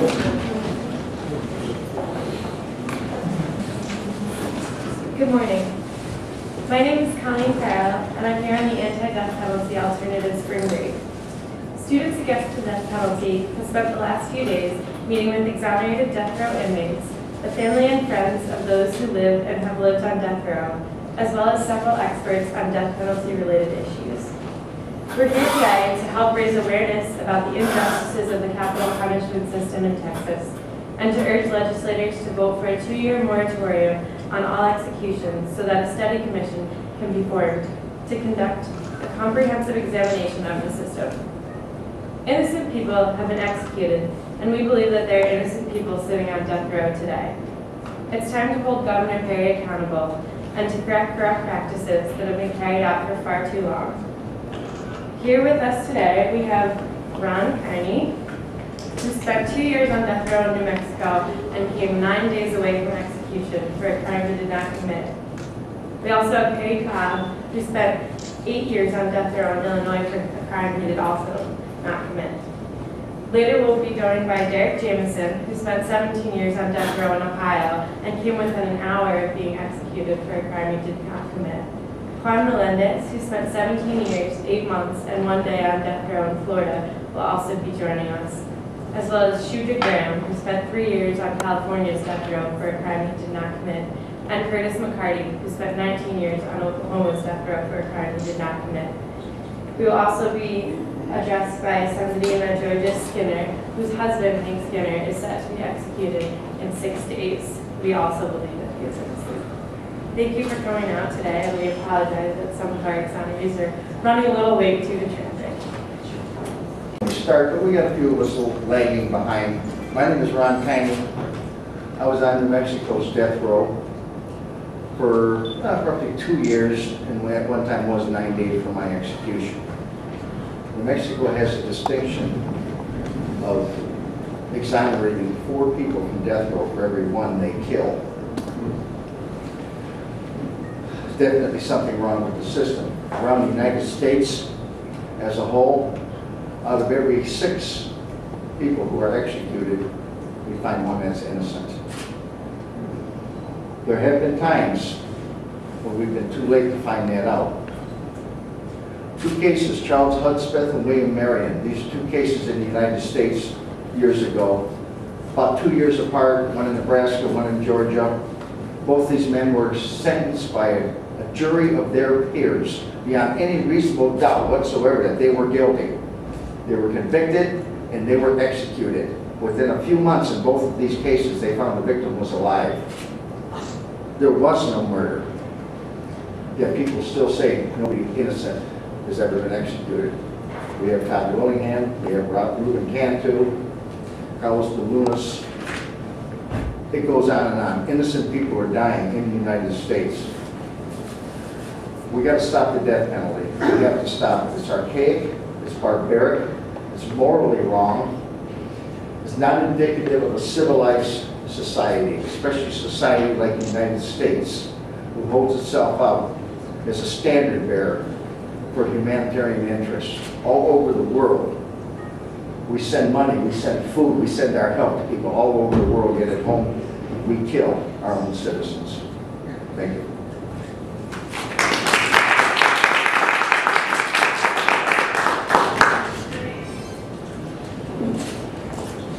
Good morning. My name is Colleen Farrell, and I'm here on the anti-death penalty alternative spring break. Students against the death penalty have spent the last few days meeting with exonerated death row inmates, the family and friends of those who live and have lived on death row, as well as several experts on death penalty-related issues. We're here today to help raise awareness about the injustices of the capital punishment system in Texas, and to urge legislators to vote for a 2-year moratorium on all executions so that a study commission can be formed to conduct a comprehensive examination of the system. Innocent people have been executed, and we believe that there are innocent people sitting on death row today. It's time to hold Governor Perry accountable and to correct practices that have been carried out for far too long. Here with us today, we have Keine, who spent 2 years on death row in New Mexico and came 9 days away from execution for a crime he did not commit. We also have Cobb, who spent 8 years on death row in Illinois for a crime he did also not commit. Later we'll be joined by Derrick, Jamison, who spent 17 years on death row in Ohio and came within an hour of being executed for a crime he did not commit. Juan Melendez, who spent 17 years, 8 months, and 1 day on death row in Florida, will also be joining us, as well as Shujaa Graham, who spent 3 years on California's death row for a crime he did not commit, and McCarty, who spent 19 years on Oklahoma's death row for a crime he did not commit. We will also be addressed by Sandrine and Skinner, whose husband, Hank Skinner, is set to be executed in 6 days. We also believe that he is innocent. Thank you for coming out today, and we apologize that some of our exonerees are running a little late due to traffic. We start, but we got a few of us lagging behind. My name is Keine. I was on New Mexico's death row for roughly 2 years, and at one time was 9 days for my execution. New Mexico has a distinction of exonerating 4 people from death row for every 1 they kill. There's definitely something wrong with the system. Around the United States as a whole, out of every 6 people who are executed, we find 1 that's innocent. There have been times when we've been too late to find that out. 2 cases, Charles Hudspeth and William Marion. These 2 cases in the United States years ago, about 2 years apart, one in Nebraska, one in Georgia. Both these men were sentenced by a jury of their peers beyond any reasonable doubt whatsoever that they were guilty. They were convicted and they were executed. Within a few months in both of these cases, they found the victim was alive. There was no murder. Yet people still say nobody innocent has ever been executed. We have Todd Willingham, we have Ruben Cantu, Carlos de Lunas. It goes on and on. Innocent people are dying in the United States. We got to stop the death penalty. We have to stop it. It's archaic, it's barbaric, it's morally wrong. It's not indicative of a civilized society, especially a society like the United States, who holds itself out as a standard bearer for humanitarian interests all over the world. We send money, we send food, we send our help to people all over the world, yet at home we kill our own citizens. Thank you.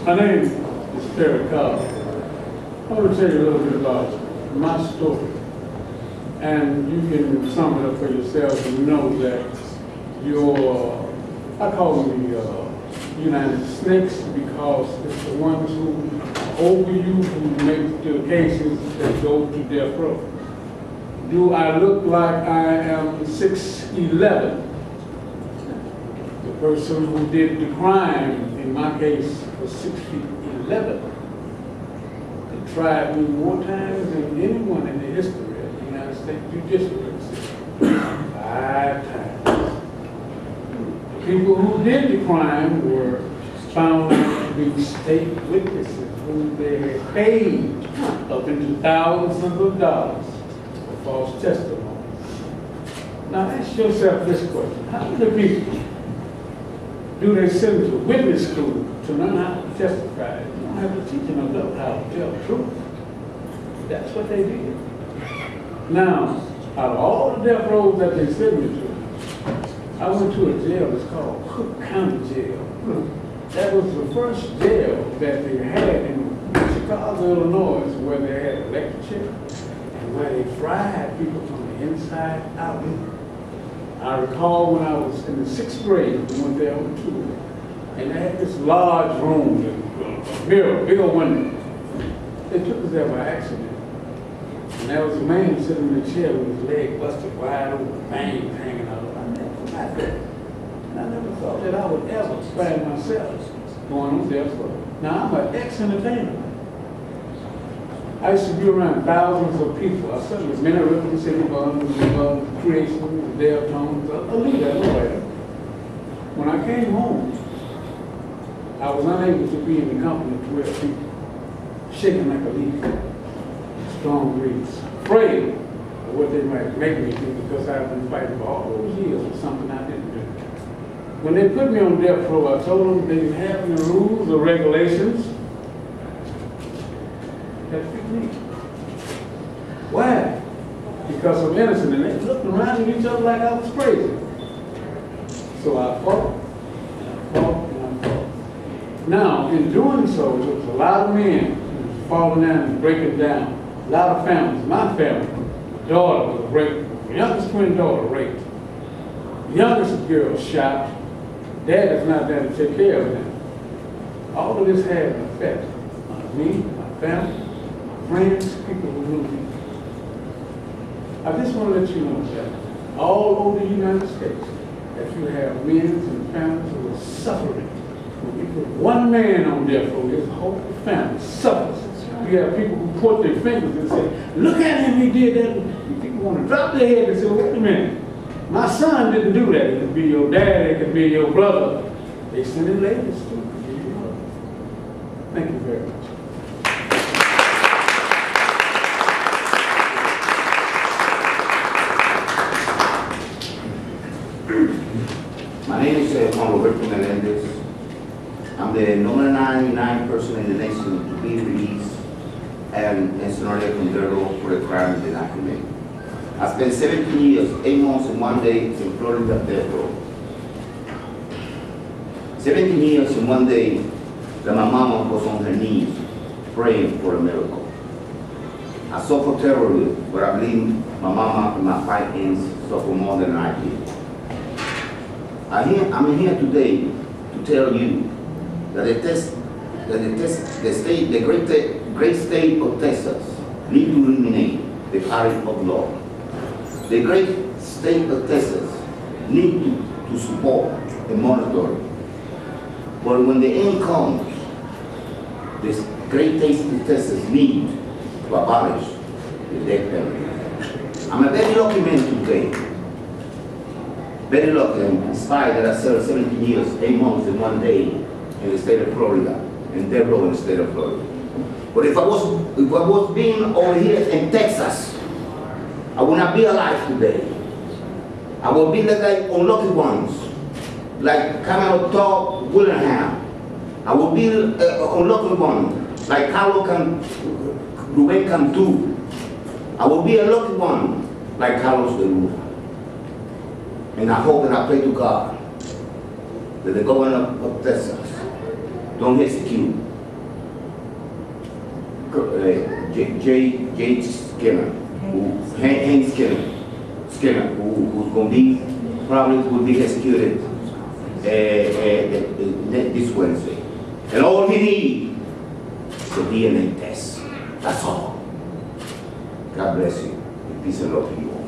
My name is Derrick Cobb. I want to tell you a little bit about my story. And you can sum it up for yourself and know that I call them the United Snakes because it's the ones who over you, who make the cases that go to death row. Do I look like I am 6'11"? The person who did the crime in my case was 6'11". They tried me more times than anyone in the history of the United States judiciary system. 5 times. The people who did the crime were found to be state witnesses who they had paid up into thousands of dollars for false testimony. Now ask yourself this question: how many people do they send to witness school to learn how to testified. You don't have to teach an adult how to tell the truth. That's what they did. Now, out of all the death rows that they sent me to, I went to a jail that's called Cook County Jail. That was the first jail that they had in Chicago, Illinois, where they had electric chair and where they fried people from the inside out. I recall when I was in the 6th grade, we went there on a tour, and they had this large room, a mirror, big old window. They took us there by accident. And there was a man sitting in the chair with his leg busted wide open, fangs hanging out. I never forgot that. And I never thought that I would ever find myself going on death row. Now, I'm an ex-entertainer. I used to be around thousands of people. I said with many rhythm city buns, creation, Deltones, a leader, nowhere. When I came home, I was unable to be in the company of 12 people, shaking like a leaf, strong breeze, afraid of what they might make me do because I've been fighting for all those years for something I didn't do. When they put me on death row, I told them they didn't have any rules or regulations that fit me. Why? Because I'm innocent, and they looked around at each other like I was crazy. So I fought, and I fought, and I fought. Now, in doing so, there was a lot of men falling down and breaking down. A lot of families. My family, my daughter was raped. My youngest twin daughter raped. The youngest girl shot. Dad is not there to take care of them. All of this had an effect on me, my family, my friends, people who knew me. I just want to let you know that all over the United States, that you have men and families who are suffering. When you put one man on death row, his whole family suffers. You have people who point their fingers and say, look at him, he did that. And people want to drop their head and say, wait a minute. My son didn't do that. It could be your dad, it could be your brother. They send it ladies too. Thank you very much. My name is Juan Melendez. I'm the number 99 person in the nation to be released and exonerated from their law for the crime they did not commit. I spent 17 years, 8 months and 1 day in Florida death row. 17 years and 1 day that my mama was on her knees praying for a miracle. I suffered terribly, but I believe my mama and my 5 aunts suffered more than I did. I'm here today to tell you that the great state of Texas need to eliminate the party of law. The great state of Texas need to support and monitor. But when the end comes, this great state of Texas need to abolish the death penalty. I'm a very lucky man today. Very lucky and inspired that I served 17 years, 8 months and 1 day in the state of Florida, in death row in the state of Florida. But if I was being over here in Texas, I would not be alive today. I would be like unlucky ones, like Cobb Willingham. I would be an unlucky one, like Carlo Ruben Cantu. I will be a lucky one, like Carlos de Luna. And I hope and I pray to God that the governor of Texas don't execute J. Skinner, Hank Skinner, who's going to be, probably will be executed this Wednesday. And all he needs is a DNA test. That's all. God bless you. Peace and love to you all.